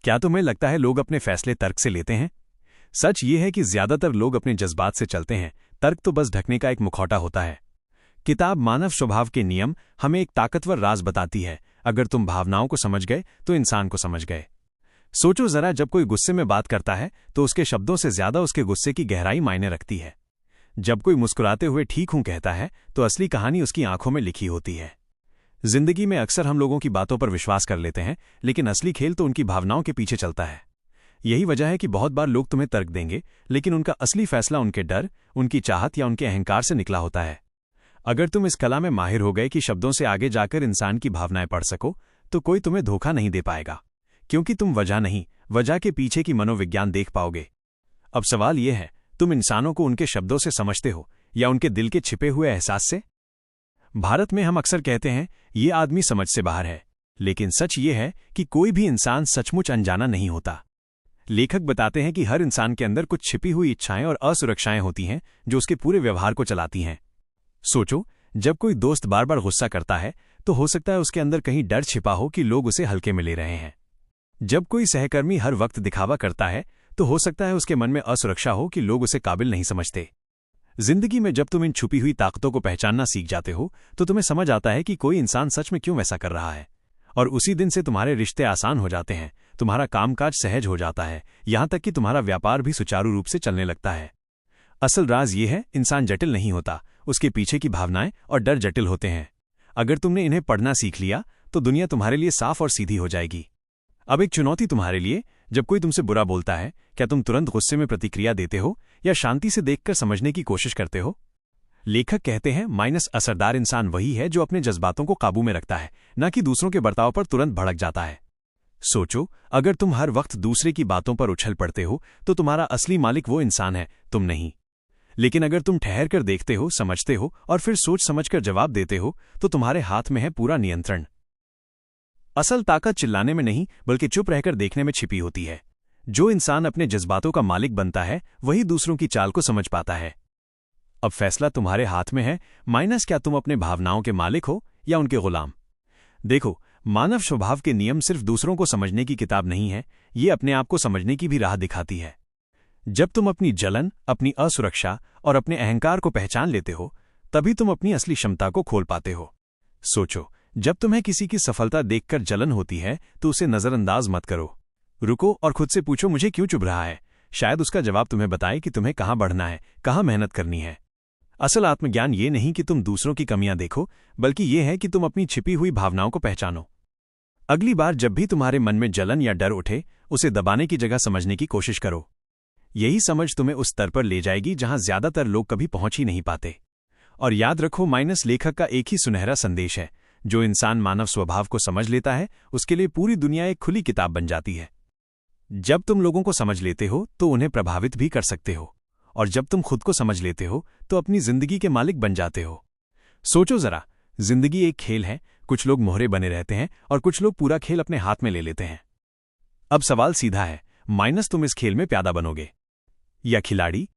क्या तुम्हें लगता है लोग अपने फैसले तर्क से लेते हैं? सच ये है कि ज्यादातर लोग अपने जज्बात से चलते हैं। तर्क तो बस ढकने का एक मुखौटा होता है। किताब मानव स्वभाव के नियम हमें एक ताकतवर राज बताती है। अगर तुम भावनाओं को समझ गए तो इंसान को समझ गए। सोचो जरा, जब कोई गुस्से में बात करता है तो उसके शब्दों से ज्यादा उसके गुस्से की गहराई मायने रखती है। जब कोई मुस्कुराते हुए ठीक हूं कहता है तो असली कहानी उसकी आंखों में लिखी होती है। जिंदगी में अक्सर हम लोगों की बातों पर विश्वास कर लेते हैं, लेकिन असली खेल तो उनकी भावनाओं के पीछे चलता है। यही वजह है कि बहुत बार लोग तुम्हें तर्क देंगे, लेकिन उनका असली फैसला उनके डर, उनकी चाहत या उनके अहंकार से निकला होता है। अगर तुम इस कला में माहिर हो गए कि शब्दों से आगे जाकर इंसान की भावनाएं पढ़ सको, तो कोई तुम्हें धोखा नहीं दे पाएगा, क्योंकि तुम वजह नहीं, वजह के पीछे की मनोविज्ञान देख पाओगे। अब सवाल यह है, तुम इंसानों को उनके शब्दों से समझते हो या उनके दिल के छिपे हुए एहसास से? भारत में हम अक्सर कहते हैं ये आदमी समझ से बाहर है, लेकिन सच ये है कि कोई भी इंसान सचमुच अनजाना नहीं होता। लेखक बताते हैं कि हर इंसान के अंदर कुछ छिपी हुई इच्छाएं और असुरक्षाएं होती हैं जो उसके पूरे व्यवहार को चलाती हैं। सोचो, जब कोई दोस्त बार बार गुस्सा करता है तो हो सकता है उसके अंदर कहीं डर छिपा हो कि लोग उसे हल्के में ले रहे हैं। जब कोई सहकर्मी हर वक्त दिखावा करता है तो हो सकता है उसके मन में असुरक्षा हो कि लोग उसे काबिल नहीं समझते। जिंदगी में जब तुम इन छुपी हुई ताकतों को पहचानना सीख जाते हो तो तुम्हें समझ आता है कि कोई इंसान सच में क्यों वैसा कर रहा है, और उसी दिन से तुम्हारे रिश्ते आसान हो जाते हैं, तुम्हारा कामकाज सहज हो जाता है, यहां तक कि तुम्हारा व्यापार भी सुचारू रूप से चलने लगता है। असल राज ये है, इंसान जटिल नहीं होता, उसके पीछे की भावनाएं और डर जटिल होते हैं। अगर तुमने इन्हें पढ़ना सीख लिया तो दुनिया तुम्हारे लिए साफ और सीधी हो जाएगी। अब एक चुनौती तुम्हारे लिए, जब कोई तुमसे बुरा बोलता है, क्या तुम तुरंत गुस्से में प्रतिक्रिया देते हो या शांति से देखकर समझने की कोशिश करते हो? लेखक कहते हैं असरदार इंसान वही है जो अपने जज्बातों को काबू में रखता है, न कि दूसरों के बर्ताव पर तुरंत भड़क जाता है। सोचो, अगर तुम हर वक्त दूसरे की बातों पर उछल पड़ते हो तो तुम्हारा असली मालिक वो इंसान है, तुम नहीं। लेकिन अगर तुम ठहर कर देखते हो, समझते हो और फिर सोच समझकर जवाब देते हो तो तुम्हारे हाथ में है पूरा नियंत्रण। असल ताकत चिल्लाने में नहीं, बल्कि चुप रहकर देखने में छिपी होती है। जो इंसान अपने जज्बातों का मालिक बनता है वही दूसरों की चाल को समझ पाता है। अब फैसला तुम्हारे हाथ में है, क्या तुम अपने भावनाओं के मालिक हो या उनके गुलाम? देखो, मानव स्वभाव के नियम सिर्फ दूसरों को समझने की किताब नहीं है, ये अपने आप को समझने की भी राह दिखाती है। जब तुम अपनी जलन, अपनी असुरक्षा और अपने अहंकार को पहचान लेते हो, तभी तुम अपनी असली क्षमता को खोल पाते हो। सोचो, जब तुम्हें किसी की सफलता देखकर जलन होती है तो उसे नजरअंदाज मत करो। रुको और खुद से पूछो, मुझे क्यों चुभ रहा है? शायद उसका जवाब तुम्हें बताए कि तुम्हें कहाँ बढ़ना है, कहाँ मेहनत करनी है। असल आत्मज्ञान ये नहीं कि तुम दूसरों की कमियां देखो, बल्कि ये है कि तुम अपनी छिपी हुई भावनाओं को पहचानो। अगली बार जब भी तुम्हारे मन में जलन या डर उठे, उसे दबाने की जगह समझने की कोशिश करो। यही समझ तुम्हें उस स्तर पर ले जाएगी जहां ज्यादातर लोग कभी पहुंच ही नहीं पाते। और याद रखो, लेखक का एक ही सुनहरा संदेश है, जो इंसान मानव स्वभाव को समझ लेता है उसके लिए पूरी दुनिया एक खुली किताब बन जाती है। जब तुम लोगों को समझ लेते हो तो उन्हें प्रभावित भी कर सकते हो, और जब तुम खुद को समझ लेते हो तो अपनी जिंदगी के मालिक बन जाते हो। सोचो जरा, जिंदगी एक खेल है, कुछ लोग मोहरे बने रहते हैं और कुछ लोग पूरा खेल अपने हाथ में ले लेते हैं। अब सवाल सीधा है, तुम इस खेल में प्यादा बनोगे या खिलाड़ी?